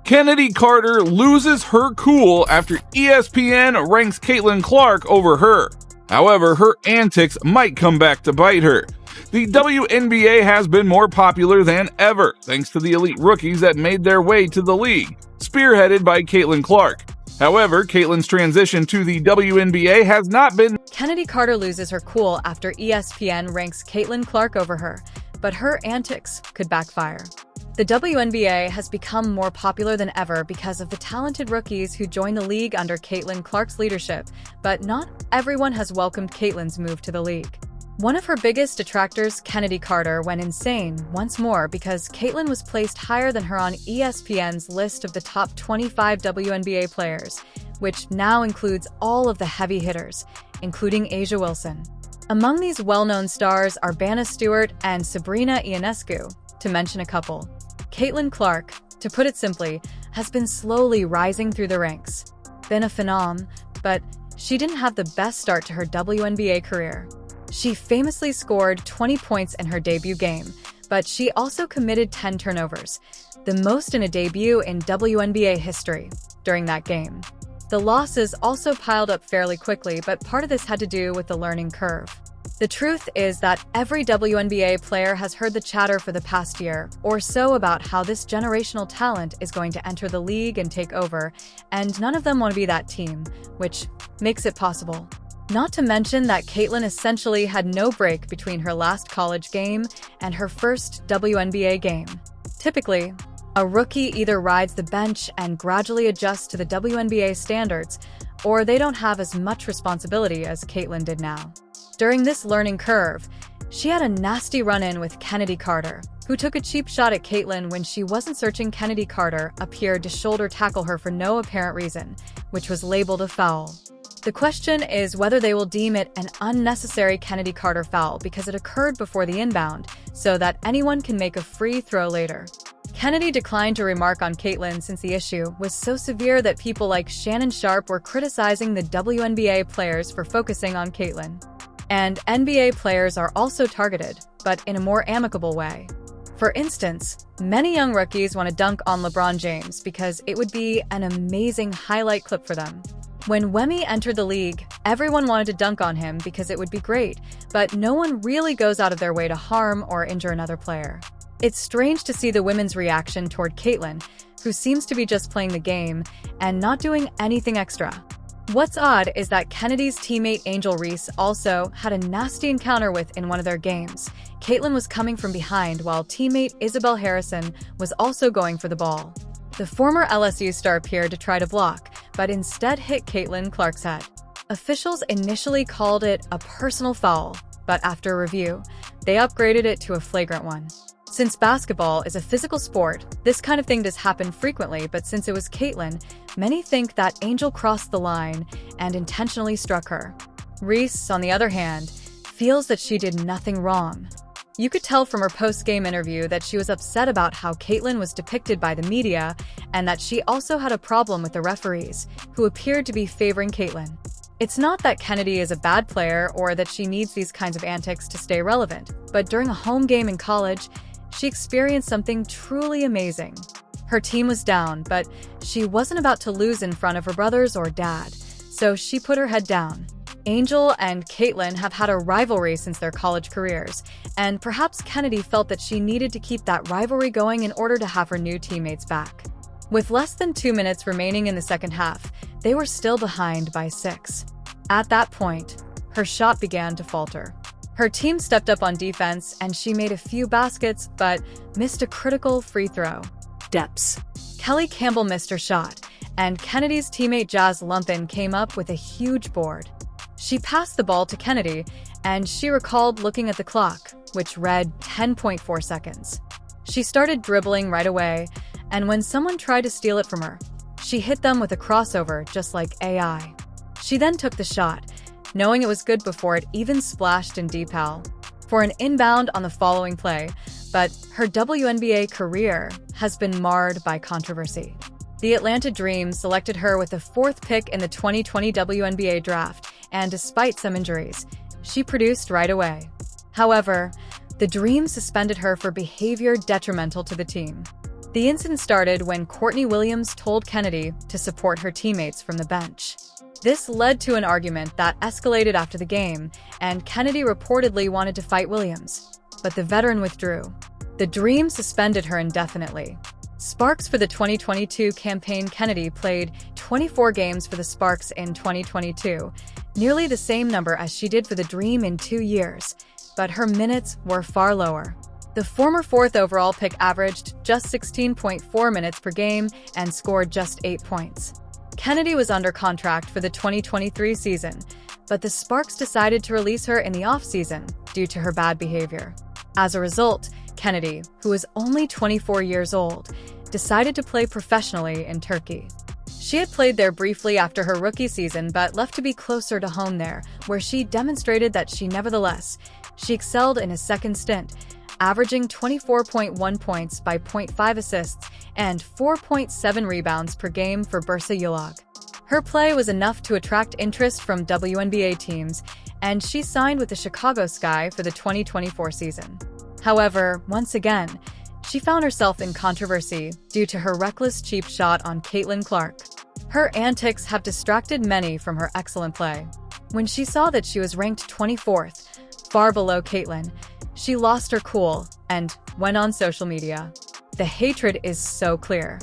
Chennedy Carter loses her cool after ESPN ranks Caitlin Clark over her. However, her antics might come back to bite her. The WNBA has been more popular than ever, thanks to the elite rookies that made their way to the league, spearheaded by Caitlin Clark. However, Caitlin's transition to the WNBA has not been. Chennedy Carter loses her cool after ESPN ranks Caitlin Clark over her, but her antics could backfire. The WNBA has become more popular than ever because of the talented rookies who joined the league under Caitlin Clark's leadership, but not everyone has welcomed Caitlin's move to the league. One of her biggest detractors, Chennedy Carter, went insane once more because Caitlin was placed higher than her on ESPN's list of the top 25 WNBA players, which now includes all of the heavy hitters, including A'ja Wilson. Among these well-known stars are Banna Stewart and Sabrina Ionescu, to mention a couple. Caitlin Clark, to put it simply, has been slowly rising through the ranks. Been a phenom, but she didn't have the best start to her WNBA career. She famously scored 20 points in her debut game, but she also committed 10 turnovers, the most in a debut in WNBA history, during that game. The losses also piled up fairly quickly, but part of this had to do with the learning curve. The truth is that every WNBA player has heard the chatter for the past year or so about how this generational talent is going to enter the league and take over, and none of them want to be that team, which makes it possible. Not to mention that Caitlin essentially had no break between her last college game and her first WNBA game. Typically, a rookie either rides the bench and gradually adjusts to the WNBA standards, or they don't have as much responsibility as Caitlin did now. During this learning curve, she had a nasty run-in with Chennedy Carter, who took a cheap shot at Caitlin when she wasn't searching. Chennedy Carter appeared to shoulder tackle her for no apparent reason, which was labeled a foul. The question is whether they will deem it an unnecessary Chennedy Carter foul because it occurred before the inbound, so that anyone can make a free throw later. Chennedy declined to remark on Caitlin since the issue was so severe that people like Shannon Sharpe were criticizing the WNBA players for focusing on Caitlin. And NBA players are also targeted, but in a more amicable way. For instance, many young rookies want to dunk on LeBron James because it would be an amazing highlight clip for them. When Wemmy entered the league, everyone wanted to dunk on him because it would be great, but no one really goes out of their way to harm or injure another player. It's strange to see the women's reaction toward Caitlin, who seems to be just playing the game and not doing anything extra. What's odd is that Kennedy's teammate Angel Reese also had a nasty encounter with in one of their games. Caitlin was coming from behind while teammate Isabel Harrison was also going for the ball. The former LSU star appeared to try to block, but instead hit Caitlin Clark's head. Officials initially called it a personal foul, but after review, they upgraded it to a flagrant one. Since basketball is a physical sport, this kind of thing does happen frequently, but since it was Caitlin, many think that Angel crossed the line and intentionally struck her. Reese, on the other hand, feels that she did nothing wrong. You could tell from her post-game interview that she was upset about how Caitlin was depicted by the media and that she also had a problem with the referees, who appeared to be favoring Caitlin. It's not that Chennedy is a bad player or that she needs these kinds of antics to stay relevant, but during a home game in college, she experienced something truly amazing. Her team was down, but she wasn't about to lose in front of her brothers or dad, so she put her head down. Angel and Caitlin have had a rivalry since their college careers, and perhaps Chennedy felt that she needed to keep that rivalry going in order to have her new teammates back. With less than 2 minutes remaining in the second half, they were still behind by 6. At that point, her shot began to falter. Her team stepped up on defense, and she made a few baskets, but missed a critical free throw. Depths. Kelly Campbell missed her shot, and Kennedy's teammate Jazz Lumpin came up with a huge board. She passed the ball to Chennedy, and she recalled looking at the clock, which read 10.4 seconds. She started dribbling right away, and when someone tried to steal it from her, she hit them with a crossover just like AI. She then took the shot, knowing it was good before it even splashed in deep-pal, for an inbound on the following play, but her WNBA career has been marred by controversy. The Atlanta Dream selected her with the 4th pick in the 2020 WNBA draft, and despite some injuries, she produced right away. However, the Dream suspended her for behavior detrimental to the team. The incident started when Courtney Williams told Chennedy to support her teammates from the bench. This led to an argument that escalated after the game, and Chennedy reportedly wanted to fight Williams, but the veteran withdrew. The Dream suspended her indefinitely. Sparks for the 2022 campaign. Chennedy played 24 games for the Sparks in 2022, nearly the same number as she did for the Dream in 2 years, but her minutes were far lower. The former 4th overall pick averaged just 16.4 minutes per game and scored just 8 points. Chennedy was under contract for the 2023 season, but the Sparks decided to release her in the off-season due to her bad behavior. As a result, Chennedy, who is only 24 years old, decided to play professionally in Turkey. She had played there briefly after her rookie season but left to be closer to home there, where she demonstrated that she excelled in a second stint, averaging 24.1 points by 0.5 assists and 4.7 rebounds per game for Bursa Yılmaz. Her play was enough to attract interest from WNBA teams, and she signed with the Chicago Sky for the 2024 season. However, once again, she found herself in controversy due to her reckless cheap shot on Caitlin Clark. Her antics have distracted many from her excellent play. When she saw that she was ranked 24th, far below Caitlin, she lost her cool and went on social media. The hatred is so clear.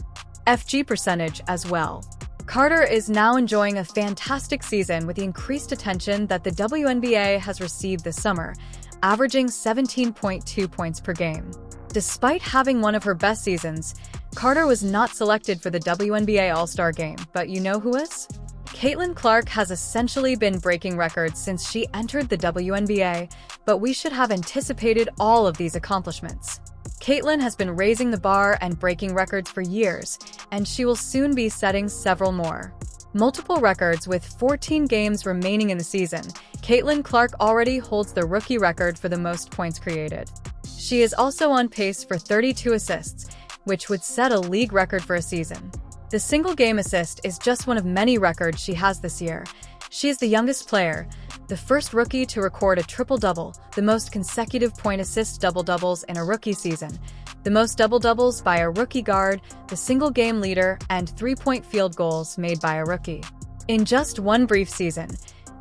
FG percentage as well. Carter is now enjoying a fantastic season with the increased attention that the WNBA has received this summer, averaging 17.2 points per game. Despite having one of her best seasons, Carter was not selected for the WNBA All-Star Game, but you know who is? Caitlin Clark has essentially been breaking records since she entered the WNBA, but we should have anticipated all of these accomplishments. Caitlin has been raising the bar and breaking records for years, and she will soon be setting several more. Multiple records with 14 games remaining in the season, Caitlin Clark already holds the rookie record for the most points created. She is also on pace for 32 assists, which would set a league record for a season. The single-game assist is just one of many records she has this year. She is the youngest player, the first rookie to record a triple-double, the most consecutive point-assist double-doubles in a rookie season, the most double-doubles by a rookie guard, the single-game leader, and three-point field goals made by a rookie. In just one brief season,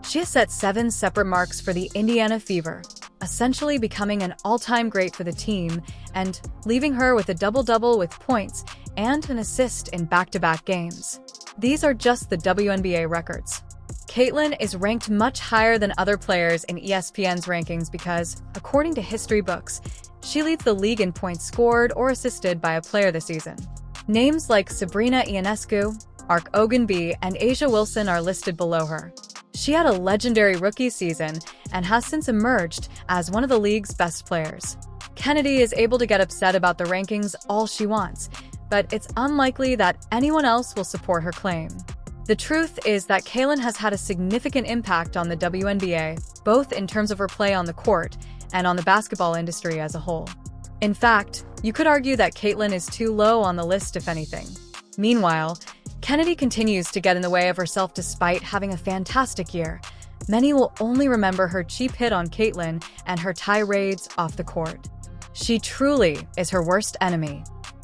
she has set 7 separate marks for the Indiana Fever, essentially becoming an all-time great for the team and leaving her with a double-double with points and an assist in back-to-back games. These are just the WNBA records. Caitlin is ranked much higher than other players in ESPN's rankings because, according to history books, she leads the league in points scored or assisted by a player this season. Names like Sabrina Ionescu, Ark Ogunbi, and Asia Wilson are listed below her. She had a legendary rookie season and has since emerged as one of the league's best players. Chennedy is able to get upset about the rankings all she wants, but it's unlikely that anyone else will support her claim. The truth is that Caitlin has had a significant impact on the WNBA, both in terms of her play on the court and on the basketball industry as a whole. In fact, you could argue that Caitlin is too low on the list, if anything. Meanwhile, Chennedy continues to get in the way of herself despite having a fantastic year. Many will only remember her cheap hit on Caitlin and her tirades off the court. She truly is her worst enemy.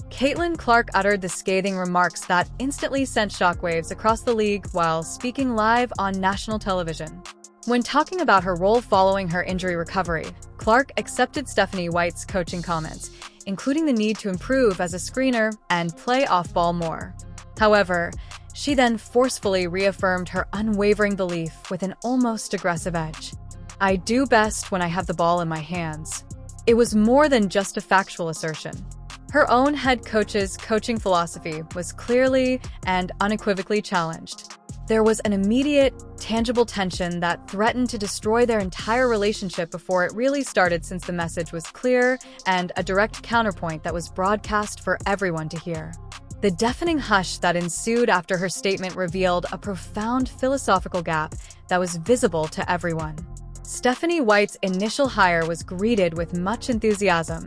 Caitlin Clark uttered the scathing remarks that instantly sent shockwaves across the league while speaking live on national television. When talking about her role following her injury recovery, Clark accepted Stephanie White's coaching comments, including the need to improve as a screener and play off-ball more. However, she then forcefully reaffirmed her unwavering belief with an almost aggressive edge. "I do best when I have the ball in my hands." It was more than just a factual assertion. Her own head coach's coaching philosophy was clearly and unequivocally challenged. There was an immediate, tangible tension that threatened to destroy their entire relationship before it really started, since the message was clear and a direct counterpoint that was broadcast for everyone to hear. The deafening hush that ensued after her statement revealed a profound philosophical gap that was visible to everyone. Stephanie White's initial hire was greeted with much enthusiasm,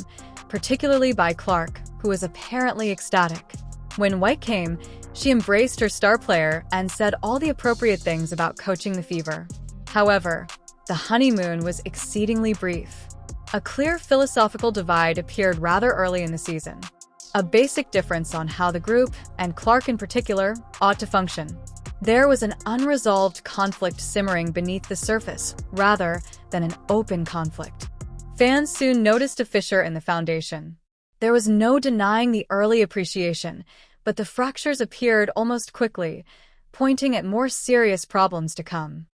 particularly by Clark, who was apparently ecstatic. When White came, she embraced her star player and said all the appropriate things about coaching the Fever. However, the honeymoon was exceedingly brief. A clear philosophical divide appeared rather early in the season. a basic difference on how the group, and Clark in particular, ought to function. There was an unresolved conflict simmering beneath the surface, rather than an open conflict. Fans soon noticed a fissure in the foundation. There was no denying the early appreciation, but the fractures appeared almost quickly, pointing at more serious problems to come.